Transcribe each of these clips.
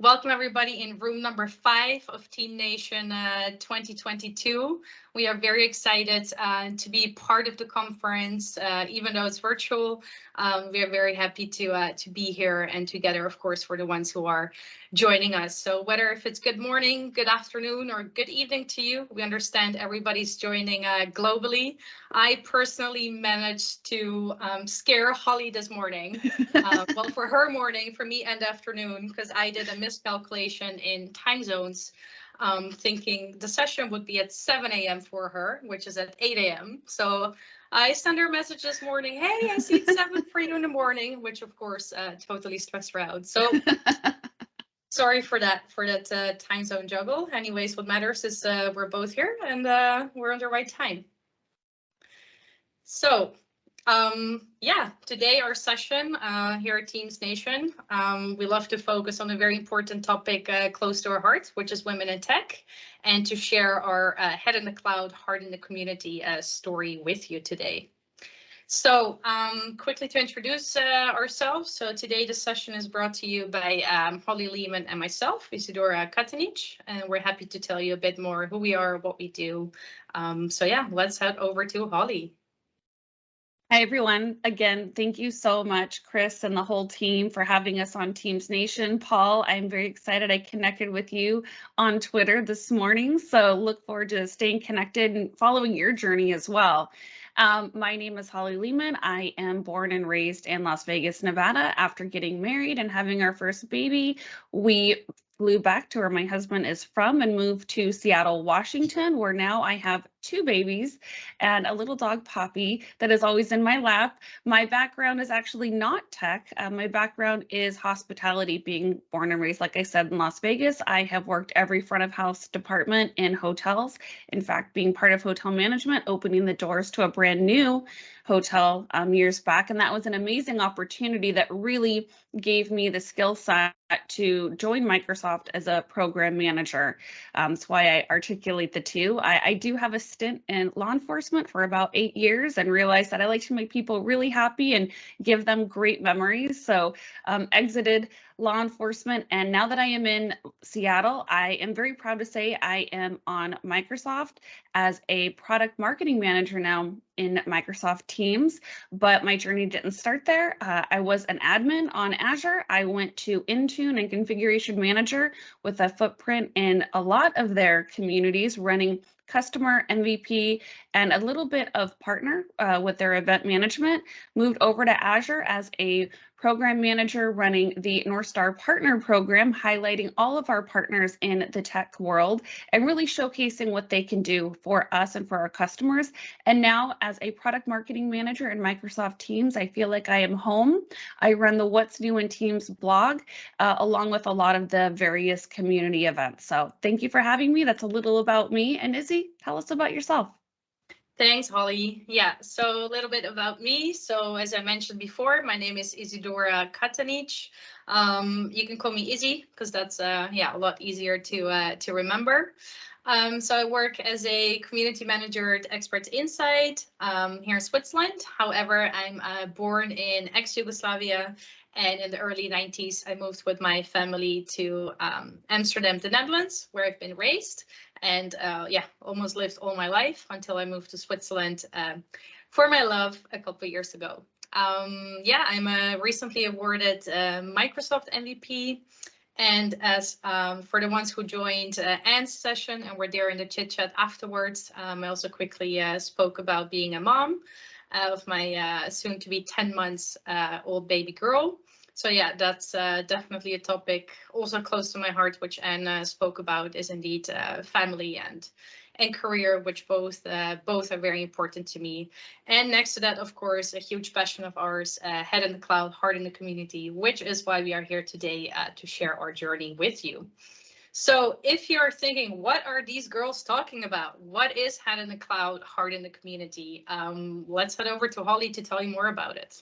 Welcome everybody in room number 5 of Team Nation 2022. We are very excited to be part of the conference, even though it's virtual. We are very happy to be here and together, of course, for the ones who are joining us. So whether if it's good morning, good afternoon, or good evening to you, we understand everybody's joining globally. I personally managed to scare Holly this morning. Well, for her morning, for me end afternoon, because I did a miscalculation in time zones, thinking the session would be at 7 a.m. for her, which is at 8 a.m. So I sent her a message this morning, hey, I see it's 7 for you in the morning, which of course totally stressed her out. So sorry for that time zone juggle. Anyways, what matters is we're both here and we're on the right time. So yeah, today our session here at Teams Nation, we love to focus on a very important topic close to our hearts, which is women in tech, and to share our head in the cloud, heart in the community story with you today. So quickly to introduce ourselves. So today the session is brought to you by Holly Lehman and myself, Isidora Katanic, and we're happy to tell you a bit more who we are, what we do. So yeah, let's head over to Holly. Hi, everyone. Again, thank you so much, Chris and the whole team for having us on Teams Nation. Paul, I'm very excited. I connected with you on Twitter this morning, so look forward to staying connected and following your journey as well. My name is Holly Lehman. I am born and raised in Las Vegas, Nevada. After getting married and having our first baby, we flew back to where my husband is from and moved to Seattle, Washington, where now I have 2 babies and a little dog, Poppy, that is always in my lap. My background is actually not tech. My background is hospitality, being born and raised, like I said, in Las Vegas. I have worked every front of house department in hotels. In fact, being part of hotel management, opening the doors to a brand new hotel years back. And that was an amazing opportunity that really gave me the skill set to join Microsoft as a program manager. That's why I articulate the two. I do have a stint in law enforcement for about 8 years and realized that I like to make people really happy and give them great memories. So exited law enforcement, and now that I am in Seattle, I am very proud to say I am on Microsoft as a product marketing manager now in Microsoft Teams, but my journey didn't start there. I was an admin on Azure. I went to Intune and configuration manager with a footprint in a lot of their communities, running customer MVP and a little bit of partner with their event management. Moved over to Azure as a program manager running the North Star Partner Program, highlighting all of our partners in the tech world and really showcasing what they can do for us and for our customers. And now as a product marketing manager in Microsoft Teams, I feel like I am home. I run the What's New in Teams blog, along with a lot of the various community events. So thank you for having me. That's a little about me. And Izzy, tell us about yourself. Thanks, Holly. Yeah, so a little bit about me. So as I mentioned before, my name is Isidora Katanic. You can call me Izzy because that's yeah, a lot easier to remember. So I work as a community manager at Expert Insight here in Switzerland. However, I'm born in ex-Yugoslavia, and in the early 90s, I moved with my family to Amsterdam, the Netherlands, where I've been raised. And yeah, almost lived all my life until I moved to Switzerland for my love a couple of years ago. Yeah, I'm a recently awarded Microsoft MVP. And as for the ones who joined Anne's session and were there in the chit chat afterwards, I also quickly spoke about being a mom of my soon to be 10 months old baby girl. So yeah, that's definitely a topic also close to my heart, which Anne spoke about, is indeed family and career, which both are very important to me. And next to that, of course, a huge passion of ours, head in the cloud, heart in the community, which is why we are here today to share our journey with you. So if you're thinking, what are these girls talking about? What is head in the cloud, heart in the community? Let's head over to Holly to tell you more about it.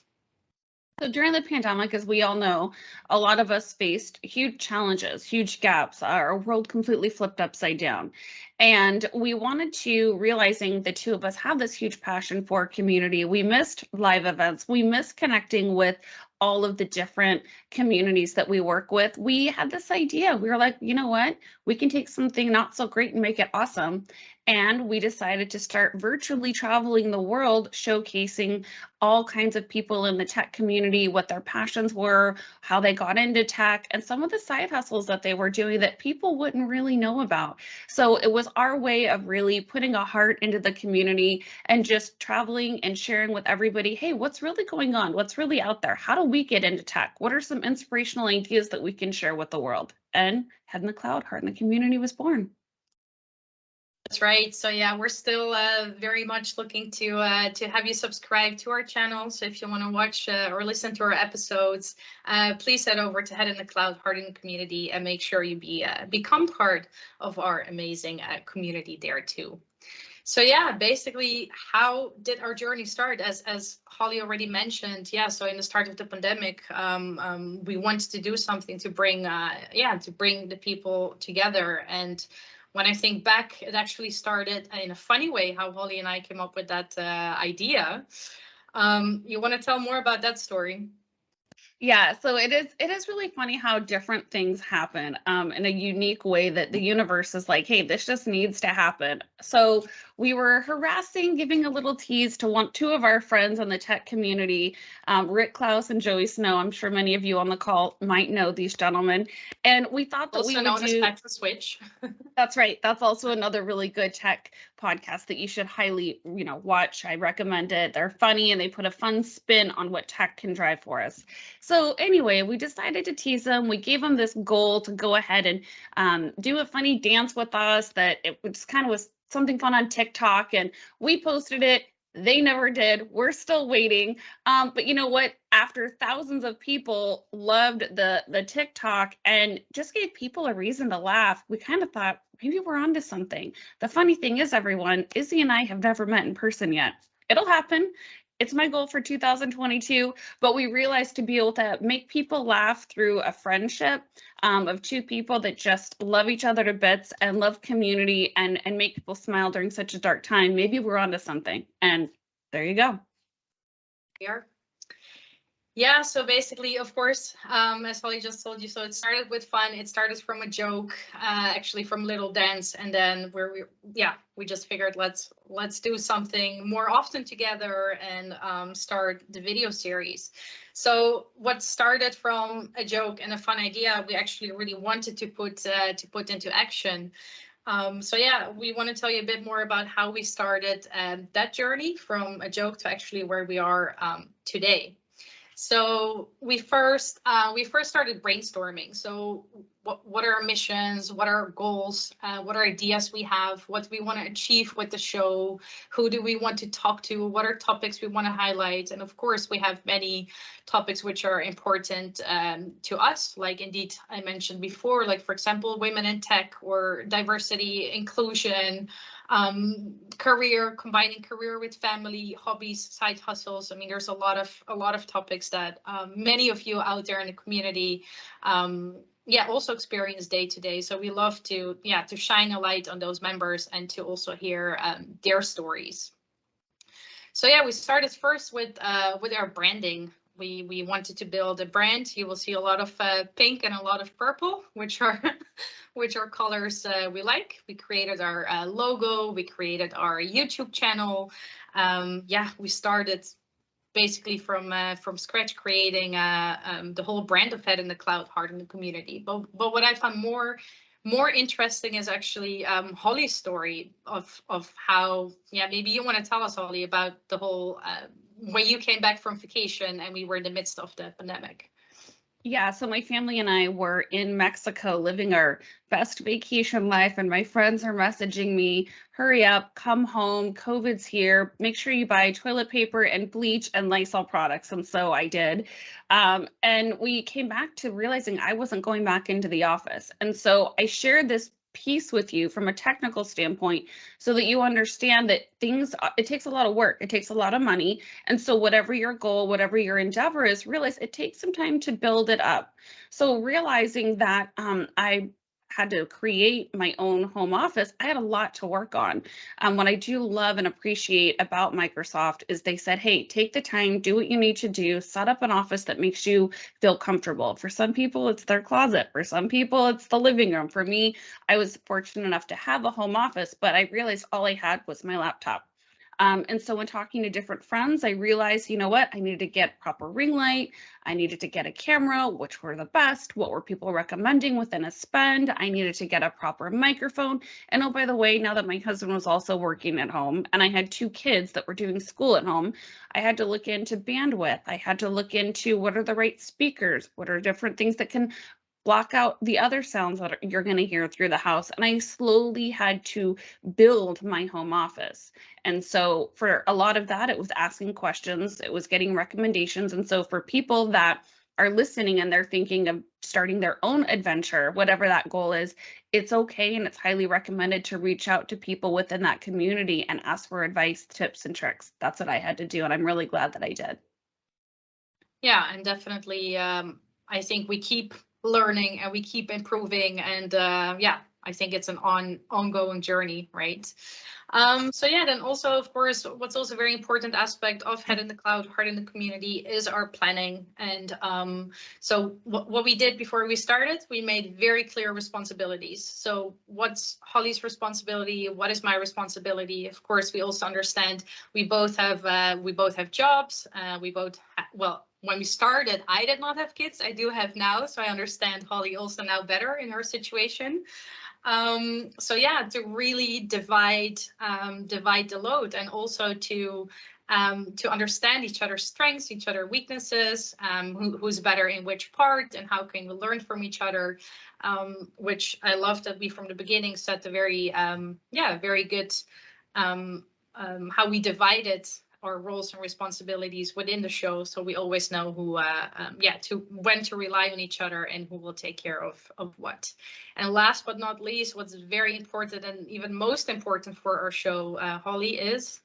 So during the pandemic, as we all know, a lot of us faced huge challenges, huge gaps. Our world completely flipped upside down. And we wanted to, realizing the two of us have this huge passion for community. We missed live events. We missed connecting with all of the different communities that we work with, we had this idea. We were like, you know what? We can take something not so great and make it awesome. And we decided to start virtually traveling the world, showcasing all kinds of people in the tech community, what their passions were, how they got into tech, and some of the side hustles that they were doing that people wouldn't really know about. So it was our way of really putting a heart into the community and just traveling and sharing with everybody, hey, what's really going on? What's really out there? How do we get into tech? What are some inspirational ideas that we can share with the world? And Head in the Cloud, Heart in the Community was born. That's right. So yeah, we're still very much looking to have you subscribe to our channel. So if you want to watch or listen to our episodes, please head over to Head in the Cloud, Heart in the Community, and make sure you become part of our amazing community there too. So yeah, basically, how did our journey start? As Holly already mentioned, yeah. So in the start of the pandemic, we wanted to do something to bring the people together. And when I think back, it actually started in a funny way how Holly and I came up with that idea. You want to tell more about that story? Yeah, so it is really funny how different things happen in a unique way that the universe is like, hey, this just needs to happen. So we were harassing, giving a little tease to two of our friends in the tech community, Rick Klaus and Joey Snow. I'm sure many of you on the call might know these gentlemen. And we thought that also we would known do as Back to Switch. That's right. That's also another really good tech podcast that you should highly, watch. I recommend it. They're funny and they put a fun spin on what tech can drive for us. So anyway, we decided to tease them. We gave them this goal to go ahead and do a funny dance with us that it just kind of was something fun on TikTok, and we posted it. They never did. We're still waiting. But you know what? After thousands of people loved the TikTok and just gave people a reason to laugh, we kind of thought maybe we're onto something. The funny thing is, everyone, Izzy and I have never met in person yet. It'll happen. It's my goal for 2022, but we realized to be able to make people laugh through a friendship of two people that just love each other to bits and love community and make people smile during such a dark time. Maybe we're onto something. And there you go. We are. Yeah, so basically, of course, as Holly just told you, so it started with fun. It started from a joke, actually from Little Dance, and then we just figured let's do something more often together and start the video series. So what started from a joke and a fun idea, we actually really wanted to put into action. So yeah, we want to tell you a bit more about how we started that journey from a joke to actually where we are today. So we first started brainstorming. So what are our missions? What are our goals? What are ideas we have? What we want to achieve with the show? Who do we want to talk to? What are topics we want to highlight? And of course, we have many topics which are important to us. Like indeed, I mentioned before, like for example, women in tech or diversity, inclusion, combining career with family, hobbies, side hustles. I mean, there's a lot of topics that many of you out there in the community also experience day to day. So we love to shine a light on those members and to also hear their stories. So yeah, we started first with our branding. We wanted to build a brand. You will see a lot of pink and a lot of purple, which are colors we like. We created our logo. We created our YouTube channel. We started basically from scratch, creating the whole brand of Head in the Cloud, Heart in the Community. But what I found more interesting is actually Holly's story of how, maybe you want to tell us, Holly, about the whole when you came back from vacation and we were in the midst of the pandemic. Yeah, so my family and I were in Mexico living our best vacation life, and my friends are messaging me, hurry up, come home, COVID's here, make sure you buy toilet paper and bleach and Lysol products. And so I did. And we came back to realizing I wasn't going back into the office. And so I shared this piece with you from a technical standpoint so that you understand that it takes a lot of work, it takes a lot of money. And so whatever your goal, whatever your endeavor is, realize it takes some time to build it up. So realizing that I had to create my own home office, I had a lot to work on. What I do love and appreciate about Microsoft is they said, hey, take the time, do what you need to do, set up an office that makes you feel comfortable. For some people, it's their closet. For some people, it's the living room. For me, I was fortunate enough to have a home office, but I realized all I had was my laptop. And so when talking to different friends, I realized, you know what, I needed to get proper ring light. I needed to get a camera, which were the best. What were people recommending within a spend? I needed to get a proper microphone. And oh, by the way, now that my husband was also working at home and I had 2 kids that were doing school at home, I had to look into bandwidth. I had to look into what are the right speakers, what are different things that can block out the other sounds that you're going to hear through the house. And I slowly had to build my home office. And so for a lot of that, it was asking questions, it was getting recommendations. And so for people that are listening and they're thinking of starting their own adventure, whatever that goal is, it's okay and it's highly recommended to reach out to people within that community and ask for advice, tips, and tricks. That's what I had to do. And I'm really glad that I did. Yeah, and definitely, I think we keep learning and we keep improving, and yeah, I think it's an ongoing journey, right? So yeah, then also, of course, what's also a very important aspect of Head in the Cloud, Heart in the Community is our planning. And so what we did before we started, we made very clear responsibilities. So what's Holly's responsibility? What is my responsibility? Of course, we also understand we both have jobs. Well, when we started, I did not have kids. I do have now, so I understand Holly also now better in her situation. So yeah, to really divide the load, and also to understand each other's strengths, each other's weaknesses, who's better in which part, and how can we learn from each other. Which I love that we from the beginning set a very very good how we divided our roles and responsibilities within the show, so we always know who when to rely on each other and who will take care of what. And last but not least, what's very important and even most important for our show, Holly, is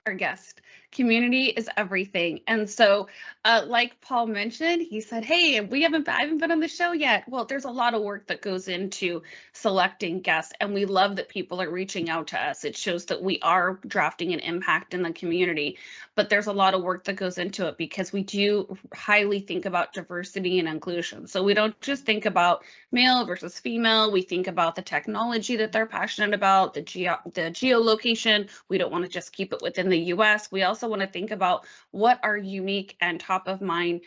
our guest. Community is everything. And so like Paul mentioned, he said, hey, I haven't been on the show yet. Well, there's a lot of work that goes into selecting guests, and we love that people are reaching out to us. It shows that we are drafting an impact in the community, but there's a lot of work that goes into it because we do highly think about diversity and inclusion. So we don't just think about male versus female. We think about the technology that they're passionate about, the geolocation. We don't want to just keep it within the US. We also want to think about what are unique and top of mind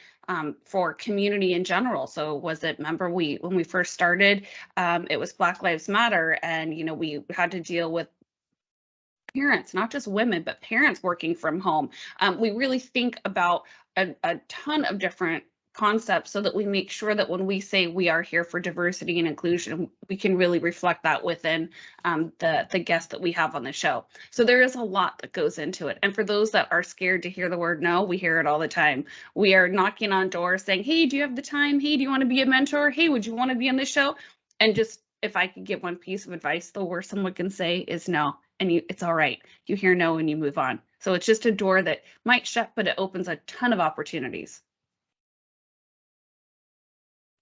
for community in general. So remember when we first started, it was Black Lives Matter, and we had to deal with parents, not just women, but parents working from home. We really think about a ton of different concepts so that we make sure that when we say we are here for diversity and inclusion, we can really reflect that within the guests that we have on the show. So there is a lot that goes into it. And for those that are scared to hear the word no, we hear it all the time. We are knocking on doors saying, hey, do you have the time? Hey, do you want to be a mentor? Hey, would you want to be on the show? And just, if I could give one piece of advice, the worst someone can say is no. And it's all right. You hear no and you move on. So it's just a door that might shut, but it opens a ton of opportunities.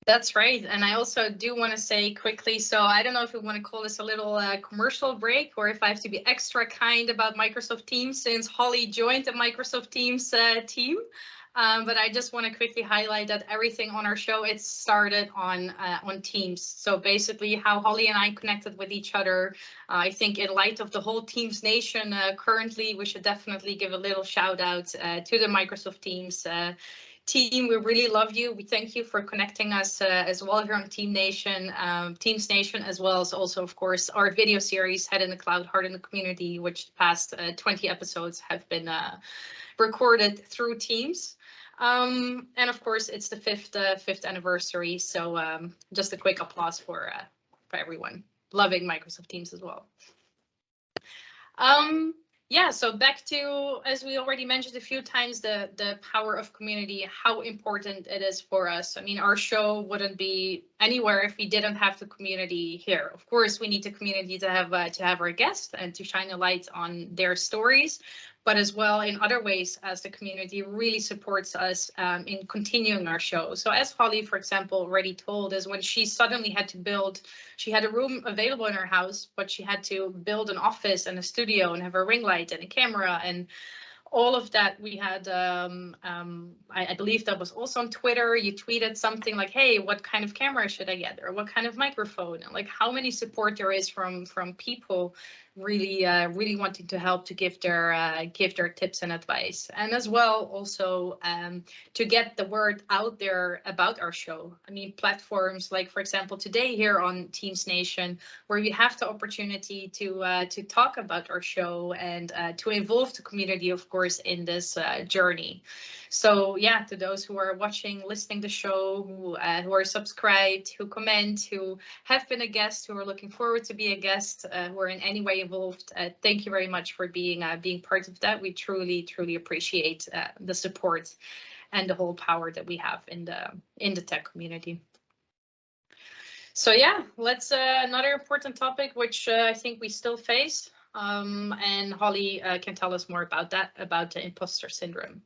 That's right. And I also do want to say quickly, so I don't know if we want to call this a little commercial break, or if I have to be extra kind about Microsoft Teams since Holly joined the Microsoft Teams team. But I just want to quickly highlight that everything on our show, it started on Teams. So basically how Holly and I connected with each other, I think in light of the whole Teams Nation currently, we should definitely give a little shout out to the Microsoft Teams team. We really love you. We thank you for connecting us as well here on Teams Nation, as well as also, of course, our video series, Head in the Cloud, Heart in the Community, which the past 20 episodes have been recorded through Teams. And of course, it's the fifth anniversary. So just a quick applause for everyone loving Microsoft Teams as well. Yeah, so back to, as we already mentioned a few times, the power of community, how important it is for us. I mean, our show wouldn't be anywhere if we didn't have the community here. Of course, we need the community to have our guests and to shine a light on their stories. but as well in other ways as the community really supports us in continuing our show. So as Holly, for example, already told us, when she suddenly had to build, she had a room available in her house, but she had to build an office and a studio and have a ring light and a camera and all of that. We had, I believe that was also on Twitter. You tweeted something like, hey, what kind of camera should I get? Or what kind of microphone? And like how many support there is from people really wanting to help, to give their tips and advice. And as well, also to get the word out there about our show. I mean, platforms like, for example, today here on Teams Nation, where we have the opportunity to talk about our show and to involve the community, of course, in this journey. So yeah, to those who are watching, listening to the show, who are subscribed, who comment, who have been a guest, who are looking forward to be a guest, who are in any way involved, thank you very much for being part of that. We truly appreciate the support and the whole power that we have in the tech community. So yeah, let's another important topic which I think we still face, and Holly can tell us more about that, about the imposter syndrome.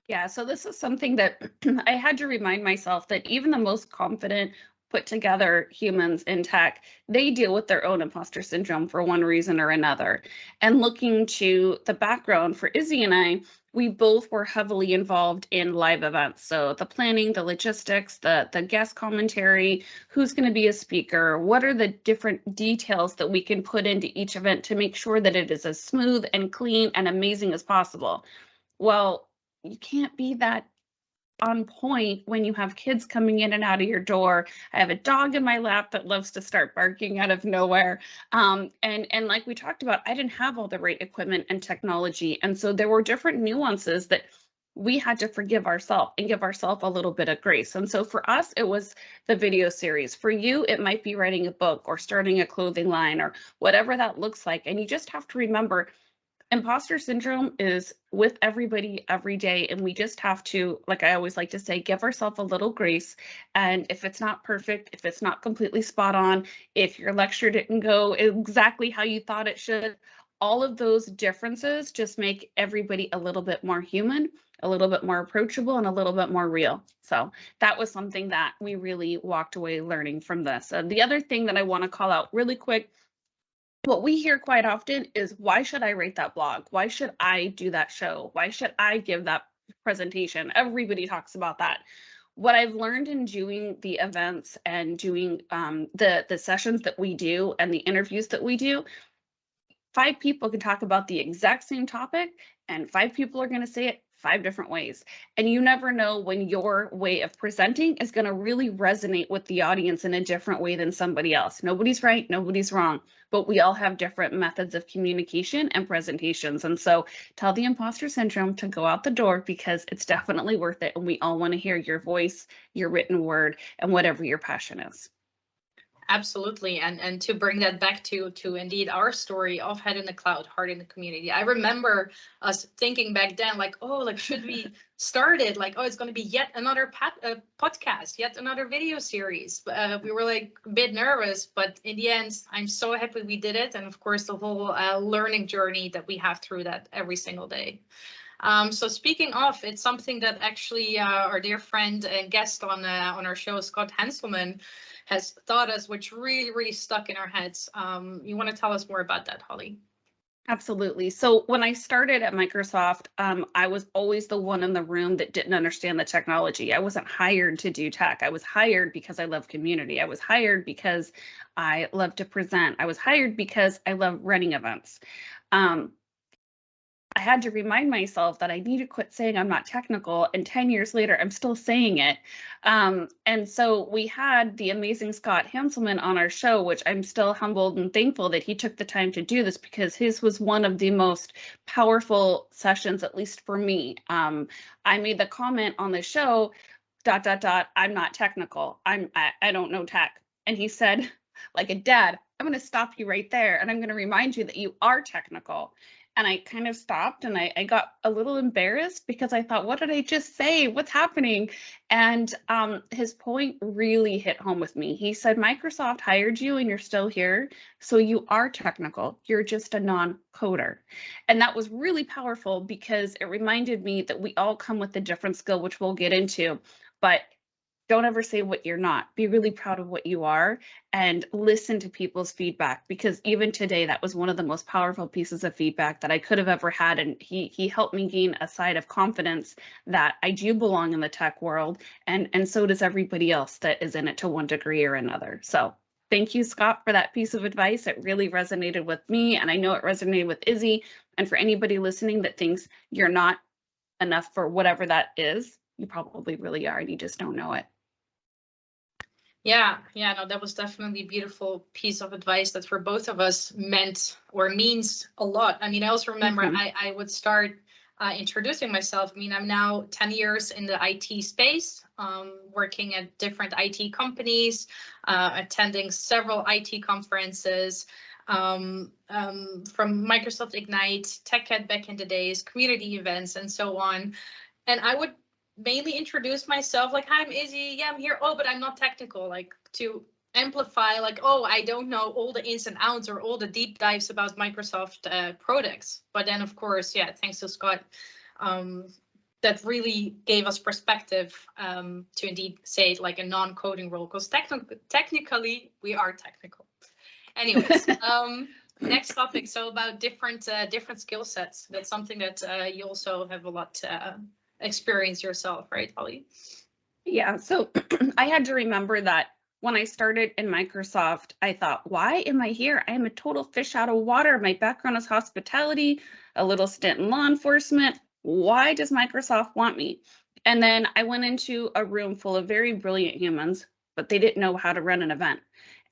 Yeah, so this is something that I had to remind myself that even the most confident, put together humans in tech, they deal with their own imposter syndrome for one reason or another. And looking to the background for Izzy and I, we both were heavily involved in live events. So the planning, the logistics, the guest commentary, who's going to be a speaker, what are the different details that we can put into each event to make sure that it is as smooth and clean and amazing as possible. Well, you can't be that on point when you have kids coming in and out of your door. I have a dog in my lap that loves to start barking out of nowhere. And like we talked about, I didn't have all the right equipment and technology. And so there were different nuances that we had to forgive ourselves and give ourselves a little bit of grace. And so for us, it was the video series. For you, it might be writing a book or starting a clothing line or whatever that looks like. And you just have to remember, imposter syndrome is with everybody every day, and we just have to, like I always like to say, give ourselves a little grace. And if it's not perfect, if it's not completely spot on, if your lecture didn't go exactly how you thought it should, all of those differences just make everybody a little bit more human, a little bit more approachable, and a little bit more real. So that was something that we really walked away learning from this. The other thing that I want to call out really quick, what we hear quite often is, why should I write that blog? Why should I do that show? Why should I give that presentation? Everybody talks about that. What I've learned in doing the events and doing the sessions that we do and the interviews that we do, 5 people can talk about the exact same topic and 5 people are going to say it 5 different ways. And you never know when your way of presenting is going to really resonate with the audience in a different way than somebody else. Nobody's right, nobody's wrong, but we all have different methods of communication and presentations. And so tell the imposter syndrome to go out the door, because it's definitely worth it. And we all want to hear your voice, your written word, and whatever your passion is. Absolutely. And to bring that back to indeed our story of Head in the Cloud, Heart in the Community. I remember us thinking back then, like, oh, like, should we start it? Like, oh, it's going to be yet another podcast, yet another video series. We were like a bit nervous, but in the end, I'm so happy we did it. And of course, the whole learning journey that we have through that every single day. So speaking of, it's something that actually our dear friend and guest on our show, Scott Hanselman, has taught us, which really stuck in our heads. You want to tell us more about that, Holly? Absolutely. So when I started at Microsoft, I was always the one in the room that didn't understand the technology. I wasn't hired to do tech. I was hired because I love community. I was hired because I love to present. I was hired because I love running events. I had to remind myself that I need to quit saying I'm not technical, and 10 years later, I'm still saying it. And so we had the amazing Scott Hanselman on our show, which I'm still humbled and thankful that he took the time to do this, because his was one of the most powerful sessions, at least for me. I made the comment on the show, ... I'm not technical. I don't know tech. And he said, like a dad, I'm going to stop you right there, and I'm going to remind you that you are technical. And I kind of stopped and I got a little embarrassed because I thought, what did I just say? What's happening? And his point really hit home with me. He said, Microsoft hired you and you're still here. So you are technical. You're just a non-coder. And that was really powerful because it reminded me that we all come with a different skill, which we'll get into. But don't ever say what you're not. Be really proud of what you are and listen to people's feedback, because even today, that was one of the most powerful pieces of feedback that I could have ever had. And he helped me gain a side of confidence that I do belong in the tech world, and so does everybody else that is in it to one degree or another. So thank you, Scott, for that piece of advice. It really resonated with me, and I know it resonated with Izzy. And for anybody listening that thinks you're not enough for whatever that is, you probably really are, and you just don't know it. Yeah, no, that was definitely a beautiful piece of advice that for both of us meant or means a lot. I mean, I also remember I would start introducing myself. I mean, I'm now 10 years in the IT space, working at different IT companies, attending several IT conferences, from Microsoft Ignite, TechEd back in the days, community events, and so on. And I would mainly introduce myself like, hi, I'm Izzy. Yeah, I'm here. Oh, but I'm not technical, like to amplify like, oh, I don't know all the ins and outs or all the deep dives about Microsoft products. But then, of course, yeah, thanks to Scott, that really gave us perspective to indeed say like a non-coding role, because technically we are technical. Anyways, next topic. So about different skill sets. That's something that you also have a lot to experience yourself, right, Holly? Yeah, so I had to remember that when I started in Microsoft, I thought, why am I here? I am a total fish out of water. My background is hospitality, a little stint in law enforcement. Why does Microsoft want me? And then I went into a room full of very brilliant humans, but they didn't know how to run an event.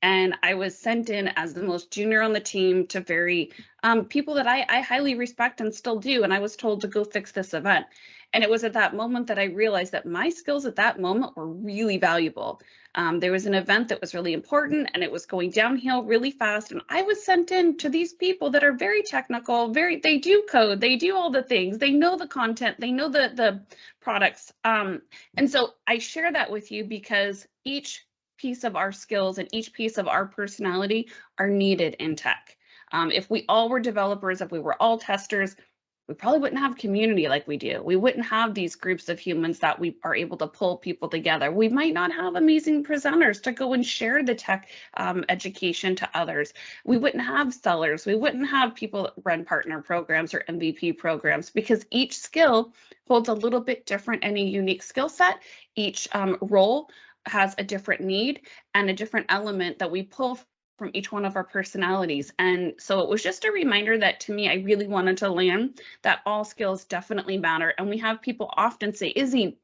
And I was sent in as the most junior on the team to very people that I highly respect and still do. And I was told to go fix this event. And it was at that moment that I realized that my skills at that moment were really valuable. There was an event that was really important and it was going downhill really fast. And I was sent in to these people that are very technical, they do code, they do all the things, they know the content, they know the products. And so I share that with you because each piece of our skills and each piece of our personality are needed in tech. If we all were developers, if we were all testers, we probably wouldn't have community like we do. We wouldn't have these groups of humans that we are able to pull people together. We might not have amazing presenters to go and share the tech education to others. We wouldn't have sellers. We wouldn't have people that run partner programs or MVP programs, because each skill holds a little bit different and a unique skill set. Each role has a different need and a different element that we pull from each one of our personalities. And so it was just a reminder that to me, I really wanted to land that all skills definitely matter. And we have people often say, Izzy,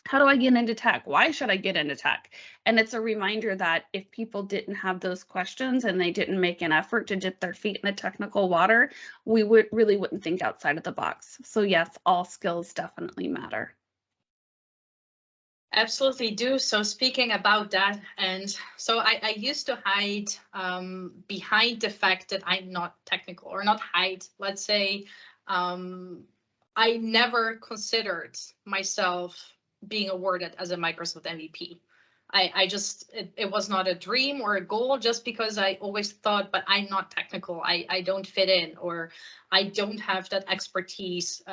how do I get into tech? Why should I get into tech? And it's a reminder that if people didn't have those questions and they didn't make an effort to dip their feet in the technical water, we wouldn't think outside of the box. So yes, all skills definitely matter. Absolutely do. So speaking about that, and so I used to hide behind the fact that I'm not technical, or not hide, let's say, I never considered myself being awarded as a Microsoft MVP. It was not a dream or a goal, just because I always thought, but I'm not technical. I don't fit in, or I don't have that expertise.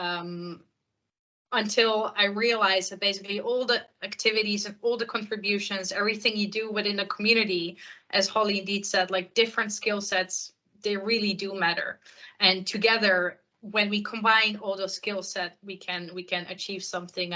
Until I realized that basically all the activities and all the contributions, everything you do within the community, as Holly indeed said, like different skill sets, they really do matter. And together, when we combine all those skill sets, we can achieve something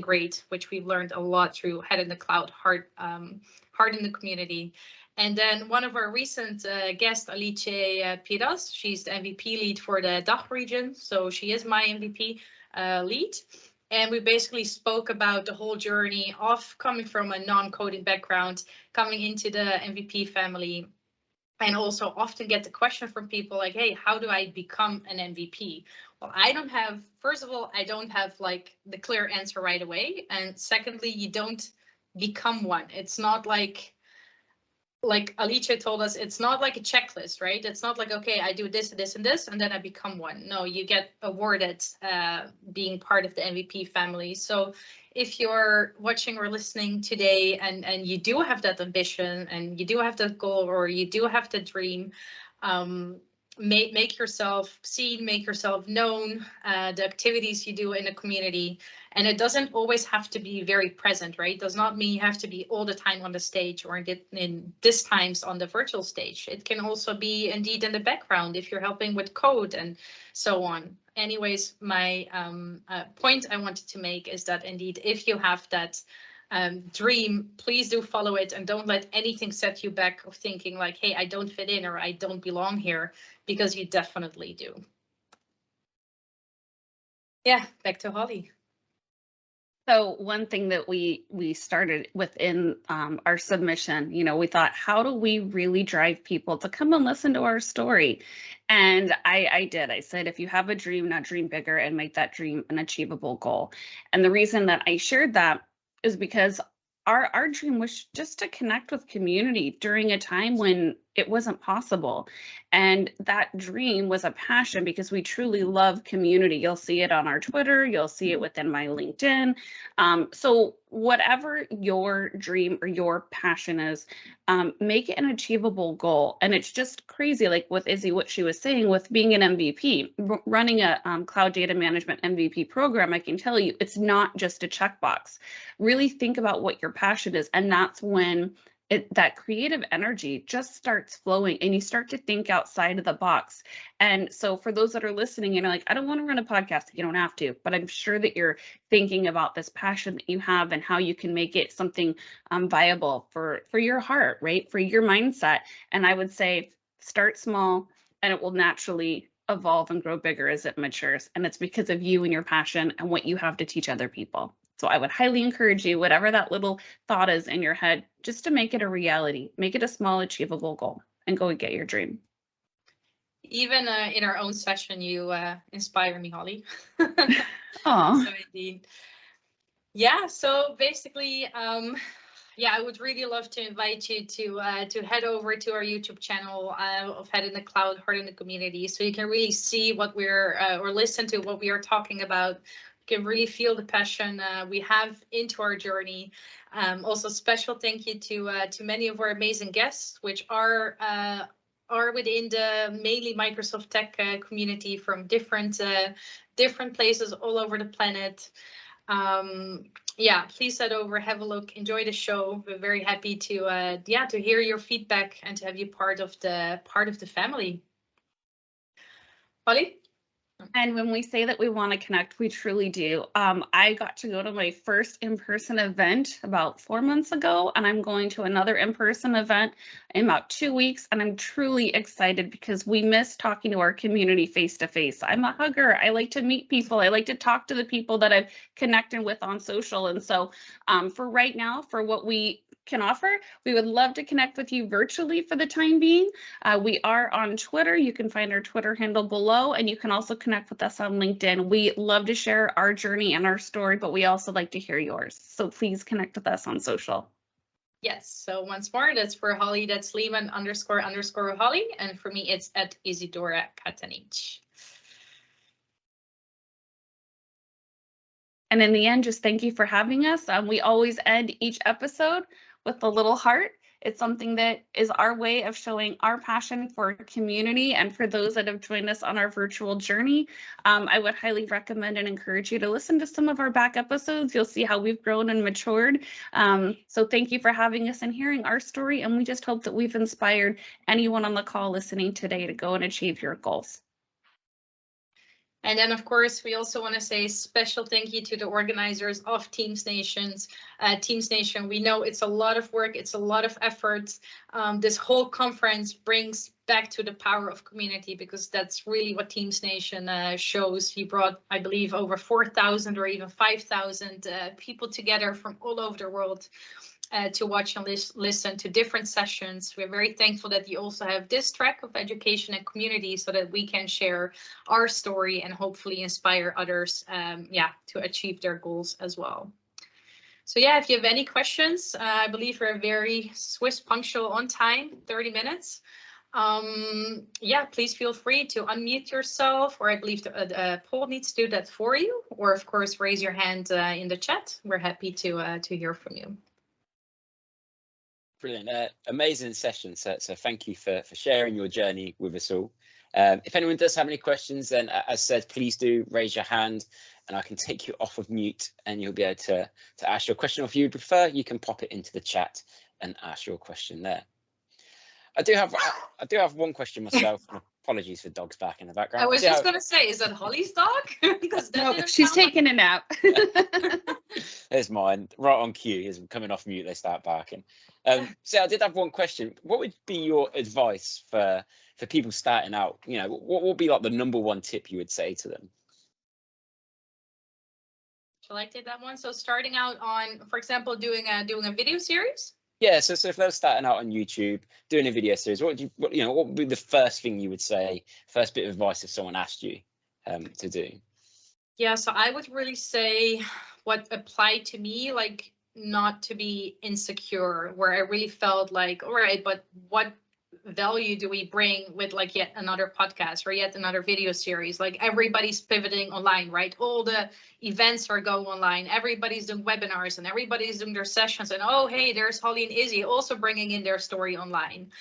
great, which we've learned a lot through Head in the Cloud, Heart in the Community. And then one of our recent guests, Alicia Pitas, she's the MVP lead for the DACH region. So she is my MVP lead. And we basically spoke about the whole journey of coming from a non-coding background, coming into the MVP family, and also often get the question from people like, hey, how do I become an MVP? Well, first of all, I don't have like the clear answer right away. And secondly, you don't become one. It's not like like Alicia told us, it's not like a checklist, right? It's not like, okay, I do this, this, and this, and then I become one. No, you get awarded being part of the MVP family. So if you're watching or listening today and you do have that ambition and you do have that goal or you do have the dream, make yourself seen, make yourself known, the activities you do in the community. And it doesn't always have to be very present, right? It does not mean you have to be all the time on the stage or in this times on the virtual stage. It can also be indeed in the background if you're helping with code and so on. Anyways, my point I wanted to make is that indeed, if you have that dream, please do follow it and don't let anything set you back of thinking like, hey, I don't fit in or I don't belong here, because you definitely do. Yeah, back to Holly. So one thing that we started within our submission, we thought, how do we really drive people to come and listen to our story? And I did. I said, if you have a dream, now dream bigger and make that dream an achievable goal. And the reason that I shared that is because our dream was just to connect with community during a time when it wasn't possible. And that dream was a passion because we truly love community. You'll see it on our Twitter, you'll see it within my LinkedIn. So whatever your dream or your passion is, make it an achievable goal. And it's just crazy, like with Izzy, what she was saying with being an MVP, running a cloud data management MVP program, I can tell you, it's not just a checkbox. Really think about what your passion is. And that's when that creative energy just starts flowing and you start to think outside of the box. And so for those that are listening, you're like, I don't want to run a podcast. You don't have to, but I'm sure that you're thinking about this passion that you have and how you can make it something viable for your heart, right? For your mindset. And I would say start small and it will naturally evolve and grow bigger as it matures. And it's because of you and your passion and what you have to teach other people. So I would highly encourage you, whatever that little thought is in your head, just to make it a reality, make it a small achievable goal and go and get your dream. Even in our own session, you inspire me, Holly. Oh, so indeed. Yeah, so basically, yeah, I would really love to invite you to head over to our YouTube channel of Head in the Cloud, Heart in the Community, so you can really see what we're or listen to what we are talking about. You can really feel the passion we have into our journey. Also, special thank you to many of our amazing guests, which are within the mainly Microsoft Tech community from different places all over the planet. Yeah, please head over, have a look, enjoy the show. We're very happy to hear your feedback and to have you part of the family. Holly? And when we say that we want to connect, we truly do. I got to go to my first in-person event about 4 months ago, and I'm going to another in-person event in about 2 weeks. And I'm truly excited because we miss talking to our community face-to-face. I'm a hugger. I like to meet people. I like to talk to the people that I've connected with on social. And so for right now, for what we can offer, we would love to connect with you virtually for the time being. We are on Twitter. You can find our Twitter handle below, and you can also connect with us on LinkedIn. We love to share our journey and our story, but we also like to hear yours. So please connect with us on social. Yes, so once more, that's for Holly, that's Lehman__Holly, and for me, it's at Isidora Katanic. And in the end, just thank you for having us. We always end each episode with a little heart. It's something that is our way of showing our passion for community and for those that have joined us on our virtual journey. I would highly recommend and encourage you to listen to some of our back episodes. You'll see how we've grown and matured. So thank you for having us and hearing our story. And we just hope that we've inspired anyone on the call listening today to go and achieve your goals. And then, of course, we also want to say special thank you to the organizers of Teams Nation. We know it's a lot of work, it's a lot of effort. This whole conference brings back to the power of community, because that's really what Teams Nation shows. He brought, I believe, over 4,000 or even 5,000 people together from all over the world. To watch and listen to different sessions. We're very thankful that you also have this track of education and community so that we can share our story and hopefully inspire others to achieve their goals as well. So yeah, if you have any questions, I believe we're very Swiss punctual on time, 30 minutes. Yeah, please feel free to unmute yourself, or I believe Paul needs to do that for you, or of course raise your hand in the chat. We're happy to hear from you. Brilliant, amazing session. So thank you for sharing your journey with us all. If anyone does have any questions, then as said, please do raise your hand and I can take you off of mute and you'll be able to ask your question. Or if you prefer, you can pop it into the chat and ask your question there. I do have one question myself. Apologies for dogs back in the background. I was just going to say, is that Holly's dog? Because no, she's taking a nap. There's mine, right on cue. He's coming off mute, they start barking. So I did have one question. What would be your advice for people starting out? You know, what would be like the #1 tip you would say to them? Shall I take that one? So starting out on, for example, doing a video series? Yeah, so if they're starting out on YouTube, doing a video series, what would be the first thing you would say, first bit of advice if someone asked you to do? Yeah, so I would really say what applied to me, like not to be insecure, where I really felt like, all right, but what value do we bring with like yet another podcast or yet another video series? Like everybody's pivoting online, right? All the events are going online, everybody's doing webinars and everybody's doing their sessions, and oh hey, there's Holly and Izzy also bringing in their story online.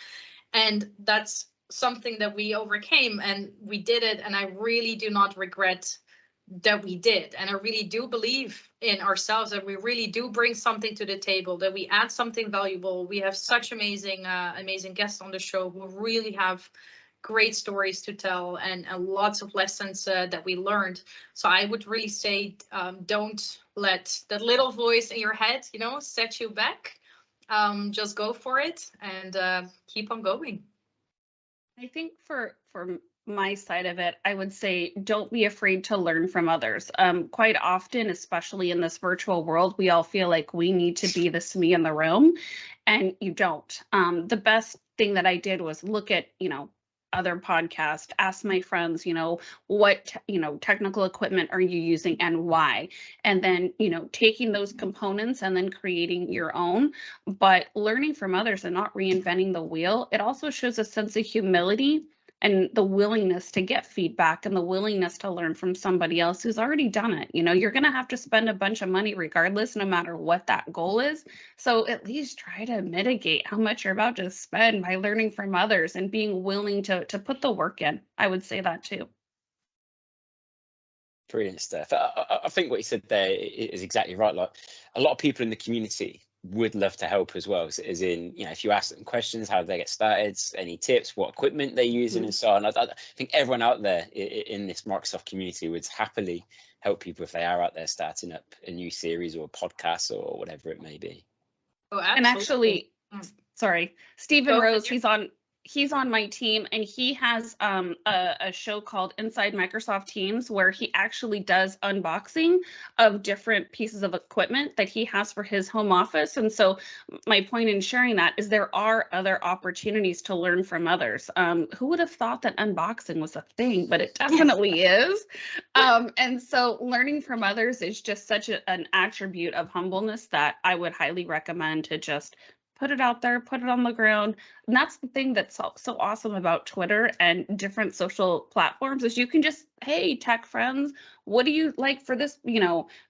And that's something that we overcame and we did it, and I really do not regret that we did. And I really do believe in ourselves that we really do bring something to the table, that we add something valuable. We have such amazing guests on the show who really have great stories to tell and lots of lessons that we learned. So I would really say don't let that little voice in your head, set you back. Just go for it and keep on going. I think for my side of it, I would say don't be afraid to learn from others. Quite often, especially in this virtual world, we all feel like we need to be this me in the room, and you don't. The best thing that I did was look at, other podcasts, ask my friends, what, technical equipment are you using and why? And then, taking those components and then creating your own, but learning from others and not reinventing the wheel. It also shows a sense of humility and the willingness to get feedback and the willingness to learn from somebody else who's already done it. You're going to have to spend a bunch of money regardless, no matter what that goal is. So at least try to mitigate how much you're about to spend by learning from others and being willing to put the work in. I would say that too. Brilliant stuff. I think what you said there is exactly right. Like a lot of people in the community would love to help as well, as in, if you ask them questions, how do they get started, any tips, what equipment they're using and so on. I think everyone out there in this Microsoft community would happily help people if they are out there starting up a new series or a podcast or whatever it may be. Oh, absolutely. And actually, sorry, Stephen Rose, he's on my team, and he has a show called Inside Microsoft Teams where he actually does unboxing of different pieces of equipment that he has for his home office. And so my point in sharing that is there are other opportunities to learn from others. Who would have thought that unboxing was a thing, but it definitely is. And so learning from others is just such an attribute of humbleness that I would highly recommend to just put it out there, put it on the ground. And that's the thing that's so awesome about Twitter and different social platforms is you can just, hey, tech friends, what do you like for this,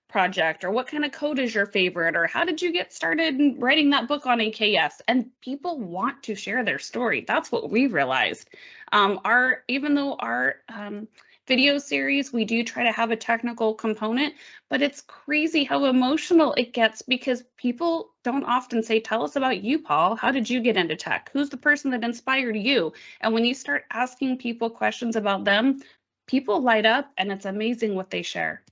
project? Or what kind of code is your favorite? Or how did you get started writing that book on AKS? And people want to share their story. That's what we realized. Even though our video series, we do try to have a technical component, but it's crazy how emotional it gets because people don't often say, tell us about you, Paul. How did you get into tech? Who's the person that inspired you? And when you start asking people questions about them, people light up and it's amazing what they share.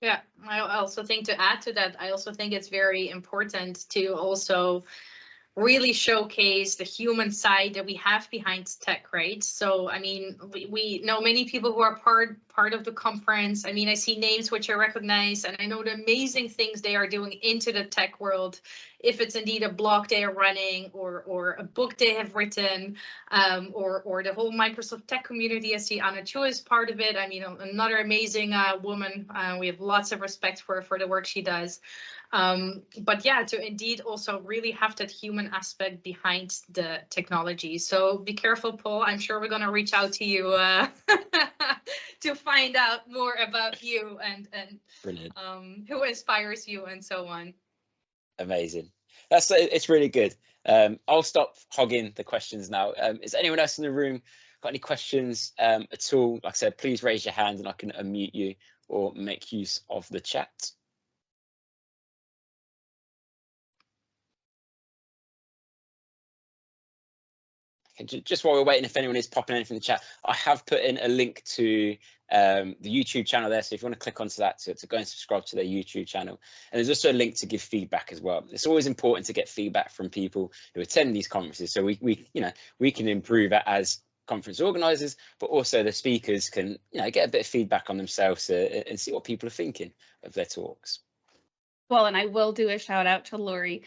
Yeah, I also think to add to that, I also think it's very important to also really showcase the human side that we have behind tech, right? So, I mean, we know many people who are part part of the conference. I mean, I see names which I recognize, and I know the amazing things they are doing into the tech world. If it's indeed a blog they are running, or a book they have written, or the whole Microsoft tech community. I see Anna Chu is part of it. I mean, another amazing woman. We have lots of respect for the work she does. But yeah, to indeed also really have that human aspect behind the technology. So be careful, Paul. I'm sure we're going to reach out to you to find out more about you and Brilliant. Who inspires you and so on. Amazing. It's really good. I'll stop hogging the questions now. Is anyone else in the room got any questions at all? Like I said, please raise your hand and I can unmute you or make use of the chat. Just while we're waiting, if anyone is popping anything in the chat, I have put in a link to the YouTube channel there. So if you want to click onto that to go and subscribe to their YouTube channel. And there's also a link to give feedback as well. It's always important to get feedback from people who attend these conferences. So we can improve it as conference organizers, but also the speakers can get a bit of feedback on themselves and see what people are thinking of their talks. Well, and I will do a shout out to Lori.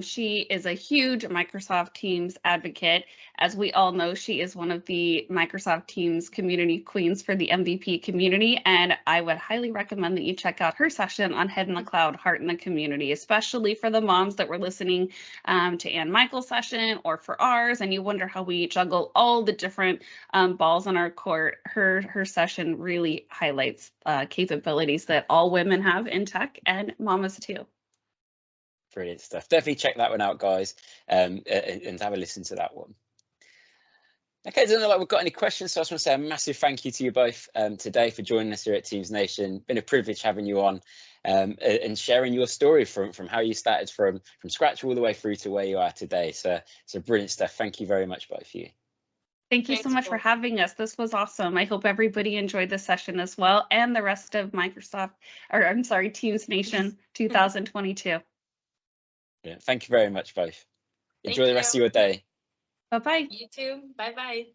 She is a huge Microsoft Teams advocate. As we all know, she is one of the Microsoft Teams community queens for the MVP community. And I would highly recommend that you check out her session on Head in the Cloud, Heart in the Community, especially for the moms that were listening to Ann Michael's session or for ours. And you wonder how we juggle all the different balls on our court. Her session really highlights capabilities that all women have in tech and mamas too. Brilliant stuff. Definitely check that one out, guys, and have a listen to that one. Okay, it doesn't look like we've got any questions, so I just want to say a massive thank you to you both today for joining us here at Teams Nation. Been a privilege having you on and sharing your story from how you started from scratch all the way through to where you are today. So brilliant stuff. Thank you very much, both of you. Thank you so much for having us. This was awesome. I hope everybody enjoyed the session as well, and the rest of Teams Nation 2022. Yeah, thank you very much, both. Enjoy the rest of your day. Bye-bye. You too. Bye-bye.